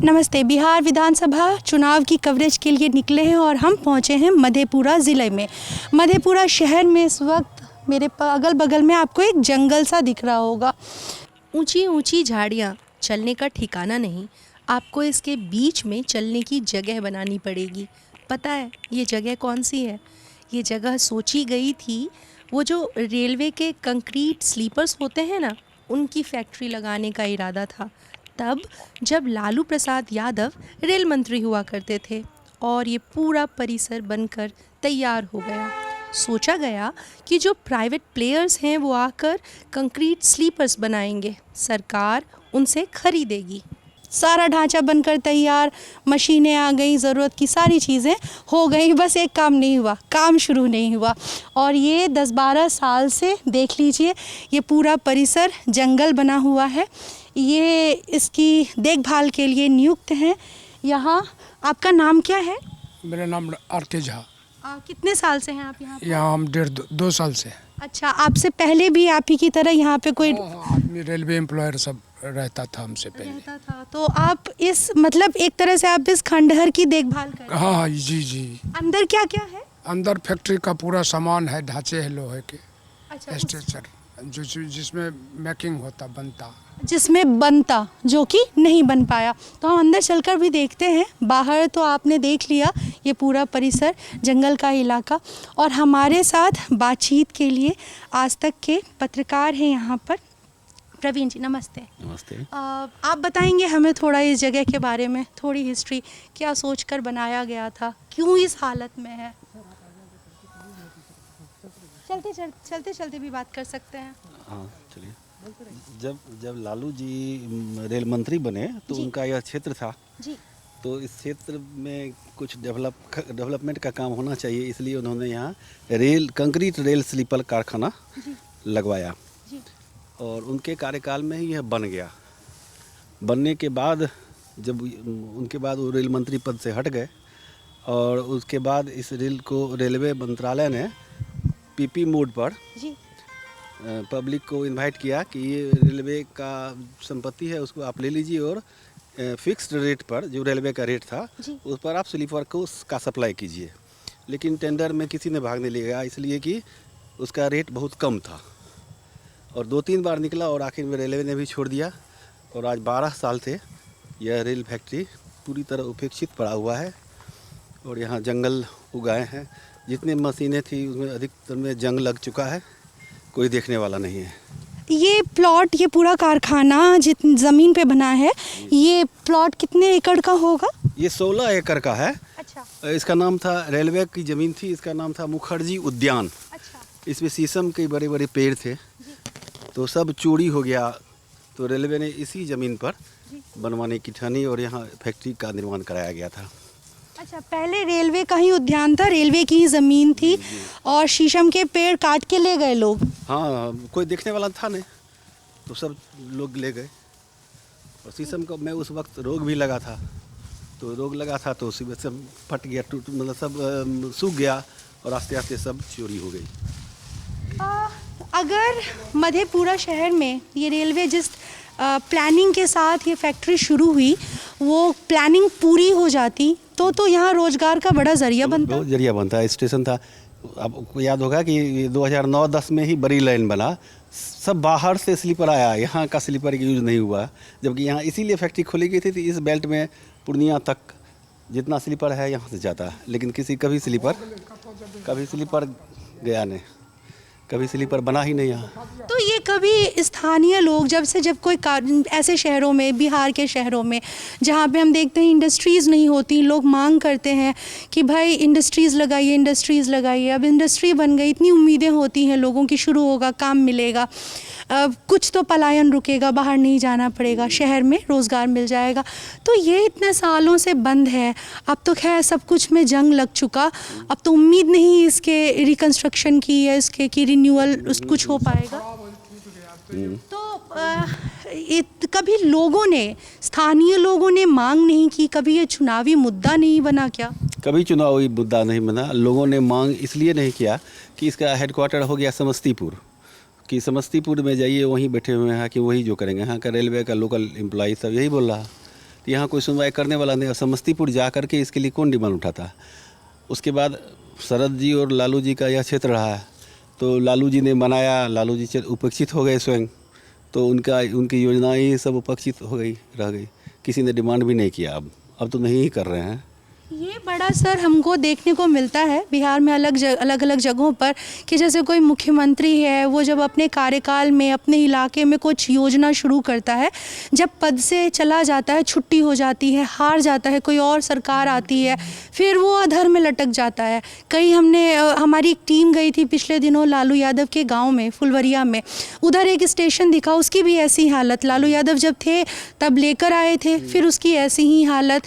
नमस्ते। बिहार विधानसभा चुनाव की कवरेज के लिए निकले हैं और हम पहुंचे हैं मधेपुरा ज़िले में। मधेपुरा शहर में इस वक्त मेरे अगल बगल में आपको एक जंगल सा दिख रहा होगा। ऊंची ऊंची झाड़ियां, चलने का ठिकाना नहीं। आपको इसके बीच में चलने की जगह बनानी पड़ेगी। पता है ये जगह कौन सी है? ये जगह सोची गई थी वो जो रेलवे के कंक्रीट स्लीपर्स होते हैं ना, उनकी फैक्ट्री लगाने का इरादा था तब जब लालू प्रसाद यादव रेल मंत्री हुआ करते थे और ये पूरा परिसर बनकर तैयार हो गया। सोचा गया कि जो प्राइवेट प्लेयर्स हैं वो आकर कंक्रीट स्लीपर्स बनाएंगे, सरकार उनसे खरीदेगी। सारा ढांचा बनकर तैयार, मशीनें आ गई, ज़रूरत की सारी चीज़ें हो गई, बस एक काम नहीं हुआ, काम शुरू नहीं हुआ। और ये 10-12 साल से देख लीजिए ये पूरा परिसर जंगल बना हुआ है। ये इसकी देखभाल के लिए नियुक्त हैं यहाँ। आपका नाम क्या है? मेरा नाम आरती झा। कितने साल से हैं आप यहाँ पे? यहाँ हम 1.5-2 साल से। अच्छा, आपसे पहले भी आप ही की तरह यहाँ पे कोई आदमी रेलवे एम्प्लॉयर सब रहता था हमसे पहले। रहता था? तो आप इस मतलब एक तरह से आप इस खंडहर की देखभाल कर रहे हैं? हाँ जी। अंदर क्या क्या है? अंदर फैक्ट्री का पूरा सामान है, ढांचे है लोहे के। अच्छा, स्ट्रक्चर जिसमें मेकिंग होता बनता, जिसमें बनता जो कि नहीं बन पाया। तो हम अंदर चलकर भी देखते हैं। बाहर तो आपने देख लिया ये पूरा परिसर, जंगल का इलाका। और हमारे साथ बातचीत के लिए आज तक के पत्रकार हैं यहाँ पर। प्रवीण जी नमस्ते। नमस्ते। आप बताएंगे हमें थोड़ा इस जगह के बारे में, थोड़ी हिस्ट्री, क्या सोचकर बनाया गया था, क्यों इस हालत में है? चलते चलते भी बात कर सकते हैं। हाँ चलिए। जब लालू जी रेल मंत्री बने तो उनका यह क्षेत्र था जी। तो इस क्षेत्र में कुछ डेवलपमेंट का काम होना चाहिए, इसलिए उन्होंने यहाँ कंक्रीट रेल स्लीपर कारखाना लगवाया जी। और उनके कार्यकाल में ही यह बन गया। बनने के बाद जब उनके बाद वो रेल मंत्री पद से हट गए और उसके बाद इस रेल को रेलवे मंत्रालय ने पीपी मोड पर जी। पब्लिक को इनवाइट किया कि ये रेलवे का संपत्ति है, उसको आप ले लीजिए और फिक्स्ड रेट पर, जो रेलवे का रेट था उस पर आप स्लीपर को उसका सप्लाई कीजिए। लेकिन टेंडर में किसी ने भाग नहीं लिया, इसलिए कि उसका रेट बहुत कम था और 2-3 बार निकला और आखिर में रेलवे ने भी छोड़ दिया। और आज 12 साल से यह रेल फैक्ट्री पूरी तरह उपेक्षित पड़ा हुआ है और यहाँ जंगल उगाए हैं। जितने मशीनें थी उसमें अधिकतर में जंग लग चुका है, कोई देखने वाला नहीं है। ये प्लॉट, ये पूरा कारखाना जितनी ज़मीन पे बना है, ये प्लॉट कितने एकड़ का होगा? ये 16 एकड़ का है। अच्छा। इसका नाम था, रेलवे की ज़मीन थी, इसका नाम था मुखर्जी उद्यान। अच्छा। इसमें शीशम के बड़े बड़े पेड़ थे तो सब चोरी हो गया, तो रेलवे ने इसी ज़मीन पर बनवाने की ठानी और यहाँ फैक्ट्री का निर्माण कराया गया था। अच्छा, पहले रेलवे का ही उद्यान था, रेलवे की ही ज़मीन थी और शीशम के पेड़ काट के ले गए लोग। हाँ, कोई देखने वाला था नहीं तो सब लोग ले गए। और शीशम का मैं उस वक्त रोग भी लगा था, तो रोग लगा था तो उसी में सब फट गया, मतलब सब सूख गया और आस्ते आस्ते सब चोरी हो गई। अगर मधेपुरा शहर में ये रेलवे जिस प्लानिंग के साथ ये फैक्ट्री शुरू हुई, वो प्लानिंग पूरी हो जाती तो यहाँ रोजगार का बड़ा जरिया बनता। बहुत जरिया बनता है। स्टेशन था, आपको याद होगा कि 2009-10 में ही बड़ी लाइन बना, सब बाहर से स्लीपर आया, यहाँ का स्लीपर यूज़ नहीं हुआ। जबकि यहाँ इसीलिए फैक्ट्री खोली गई थी तो इस बेल्ट में पूर्णिया तक जितना स्लीपर है यहाँ से जाता है, लेकिन कभी स्लीपर गया नहीं, कभी स्लीपर बना ही नहीं यहाँ। तो ये कभी स्थानीय लोग जब कोई ऐसे शहरों में, बिहार के शहरों में जहाँ पे हम देखते हैं इंडस्ट्रीज़ नहीं होती, लोग मांग करते हैं कि भाई इंडस्ट्रीज़ लगाइए। अब इंडस्ट्री बन गई, इतनी उम्मीदें होती हैं लोगों की, शुरू होगा, काम मिलेगा, कुछ तो पलायन रुकेगा, बाहर नहीं जाना पड़ेगा, शहर में रोज़गार मिल जाएगा। तो ये इतने सालों से बंद है, अब तो खैर सब कुछ में जंग लग चुका, अब तो उम्मीद नहीं इसके रिकंस्ट्रक्शन की या इसके कि रिन्यूअल कुछ हो पाएगा। तो कभी स्थानीय लोगों ने मांग नहीं की, कभी ये चुनावी मुद्दा नहीं बना क्या? कभी चुनावी मुद्दा नहीं बना। लोगों ने मांग इसलिए नहीं किया कि इसका हेडक्वार्टर हो गया समस्तीपुर, कि समस्तीपुर में जाइए, वहीं बैठे हुए हैं कि वही जो करेंगे। यहाँ का रेलवे का लोकल एम्प्लॉई सब यही बोल रहा, तो यहाँ कोई सुनवाई करने वाला नहीं। और समस्तीपुर जा कर के इसके लिए कौन डिमांड उठाता। उसके बाद शरद जी और लालू जी का यह क्षेत्र रहा है, तो लालू जी ने बनाया, लालू जी उपेक्षित हो गए स्वयं, तो उनकी योजनाएं सब उपेक्षित हो गई, रह गई। किसी ने डिमांड भी नहीं किया। अब तो नहीं ही कर रहे हैं। ये बड़ा सर हमको देखने को मिलता है बिहार में अलग अलग जगहों पर कि जैसे कोई मुख्यमंत्री है, वो जब अपने कार्यकाल में अपने इलाके में कुछ योजना शुरू करता है, जब पद से चला जाता है, छुट्टी हो जाती है, हार जाता है, कोई और सरकार आती है, फिर वो अधर में लटक जाता है। हमारी एक टीम गई थी पिछले दिनों लालू यादव के गाँव में, फुलवरिया में। उधर एक स्टेशन दिखा, उसकी भी ऐसी हालत। लालू यादव जब थे तब लेकर आए थे, फिर उसकी ऐसी ही हालत।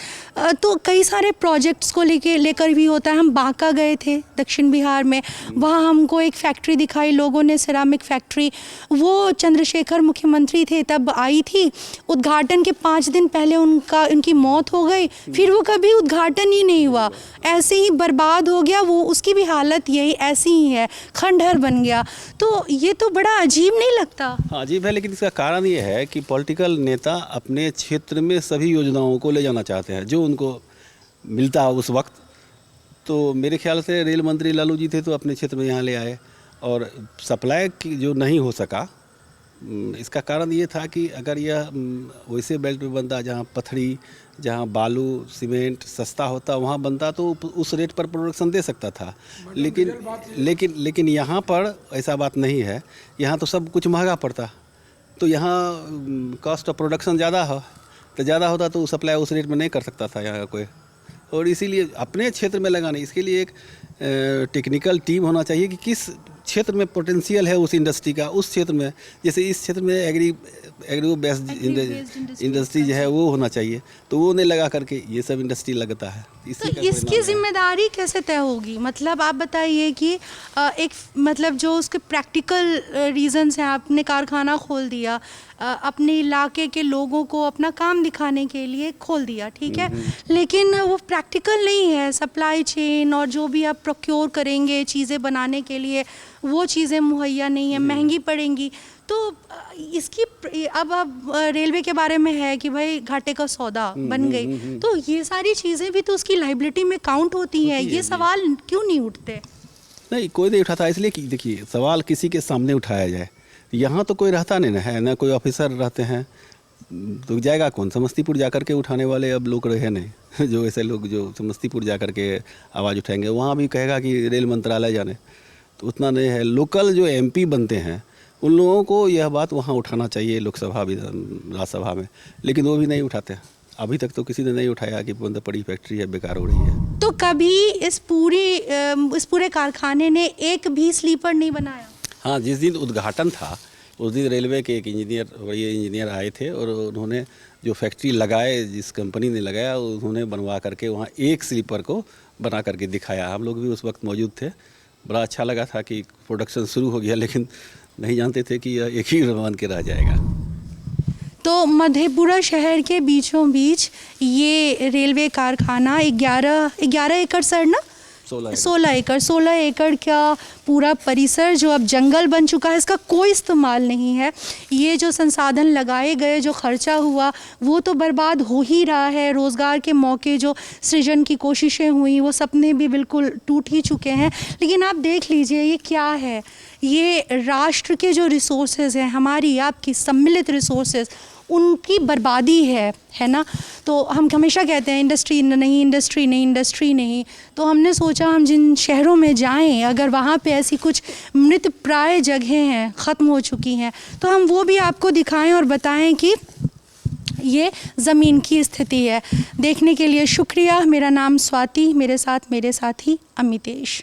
तो कई सारे प्रोजेक्ट्स को लेकर भी होता है। हम बांका गए थे दक्षिण बिहार में, वहाँ हमको एक फैक्ट्री दिखाई लोगों ने, सिरामिक फैक्ट्री। वो चंद्रशेखर मुख्यमंत्री थे तब आई थी, उद्घाटन के 5 दिन पहले उनकी मौत हो गई, फिर वो कभी उद्घाटन ही नहीं हुआ, ऐसे ही बर्बाद हो गया वो। उसकी भी हालत यही ऐसी ही है, खंडहर बन गया। तो ये तो बड़ा अजीब नहीं लगता? हाँ अजीब है, लेकिन इसका कारण ये है कि पॉलिटिकल नेता अपने क्षेत्र में सभी योजनाओं को ले जाना चाहते हैं जो उनको मिलता है उस वक्त। तो मेरे ख्याल से रेल मंत्री लालू जी थे तो अपने क्षेत्र में यहाँ ले आए, और सप्लाई की जो नहीं हो सका, इसका कारण ये था कि अगर यह वैसे बेल्ट में बनता जहाँ पथरी, जहाँ बालू सीमेंट सस्ता होता, वहाँ बनता तो उस रेट पर प्रोडक्शन दे सकता था। लेकिन यहाँ पर ऐसा बात नहीं है। यहाँ तो सब कुछ महंगा पड़ता, तो यहाँ कॉस्ट ऑफ प्रोडक्शन ज़्यादा हो, तो ज़्यादा होता तो सप्लाई उस रेट में नहीं कर सकता था यहाँ कोई। और इसीलिए अपने क्षेत्र में लगाने, इसके लिए एक टेक्निकल टीम होना चाहिए कि किस क्षेत्र में पोटेंशियल है उस इंडस्ट्री का, उस क्षेत्र में। जैसे इस क्षेत्र में एग्री बेस्ड इंडस्ट्री जो है वो होना चाहिए, तो वो नहीं लगा करके ये सब इंडस्ट्री लगता है। तो इसकी जिम्मेदारी कैसे तय होगी? मतलब आप बताइए कि एक मतलब जो उसके प्रैक्टिकल रीजंस हैं, आपने कारखाना खोल दिया, अपने इलाके के लोगों को अपना काम दिखाने के लिए खोल दिया, ठीक है, लेकिन वो प्रैक्टिकल नहीं है। सप्लाई चेन और जो भी आप प्रोक्योर करेंगे चीज़ें बनाने के लिए, वो चीज़ें मुहैया नहीं है, महंगी पड़ेंगी। तो इसकी अब रेलवे के बारे में है कि भाई घाटे का सौदा बन गई, तो ये सारी चीज़ें भी तो उसकी लायबिलिटी में काउंट होती हैं। ये सवाल क्यों नहीं उठते? नहीं, कोई नहीं उठाता, इसलिए कि देखिए सवाल किसी के सामने उठाया जाए। यहाँ तो कोई रहता नहीं है ना, कोई ऑफिसर रहते हैं, तो जाएगा कौन? समस्तीपुर जा कर के उठाने वाले अब लोग रहे नहीं। जो ऐसे लोग जो समस्तीपुर जा कर के आवाज़ उठाएंगे, वहाँ भी कहेगा कि रेल मंत्रालय जाने, तो उतना नहीं है। लोकल जो MP बनते हैं उन लोगों को यह बात वहाँ उठाना चाहिए, लोकसभा राज्यसभा में, लेकिन वो भी नहीं उठाते हैं। अभी तक तो किसी ने नहीं उठाया कि बंद पड़ी फैक्ट्री है, बेकार हो रही है। तो कभी इस पूरे कारखाने ने एक भी स्लीपर नहीं बनाया? हाँ, जिस दिन उद्घाटन था उस दिन रेलवे के एक बड़े इंजीनियर आए थे, और उन्होंने जो फैक्ट्री लगाए, जिस कंपनी ने लगाया, उन्होंने बनवा करके वहाँ एक स्लीपर को बना करके दिखाया। हम लोग भी उस वक्त मौजूद थे। बड़ा अच्छा लगा था कि प्रोडक्शन शुरू हो गया, लेकिन नहीं जानते थे कि यह एक ही बन के रह जाएगा। तो मधेपुरा शहर के बीचों बीच ये रेलवे कारखाना 11 एकड़ सर ना 16 एकड़ का पूरा परिसर जो अब जंगल बन चुका है, इसका कोई इस्तेमाल नहीं है। ये जो संसाधन लगाए गए, जो खर्चा हुआ, वो तो बर्बाद हो ही रहा है। रोज़गार के मौके जो सृजन की कोशिशें हुई, वो सपने भी बिल्कुल टूट ही चुके हैं। लेकिन आप देख लीजिए ये क्या है, ये राष्ट्र के जो रिसोर्सेज हैं, हमारी आपकी सम्मिलित रिसोर्सेज, उनकी बर्बादी है ना। तो हम हमेशा कहते हैं इंडस्ट्री नहीं। तो हमने सोचा हम जिन शहरों में जाएं, अगर वहाँ पे ऐसी कुछ मृत प्राय जगहें हैं, ख़त्म हो चुकी हैं, तो हम वो भी आपको दिखाएं और बताएं कि ये ज़मीन की स्थिति है। देखने के लिए शुक्रिया। मेरा नाम स्वाति, मेरे साथ मेरे साथी अमितेश।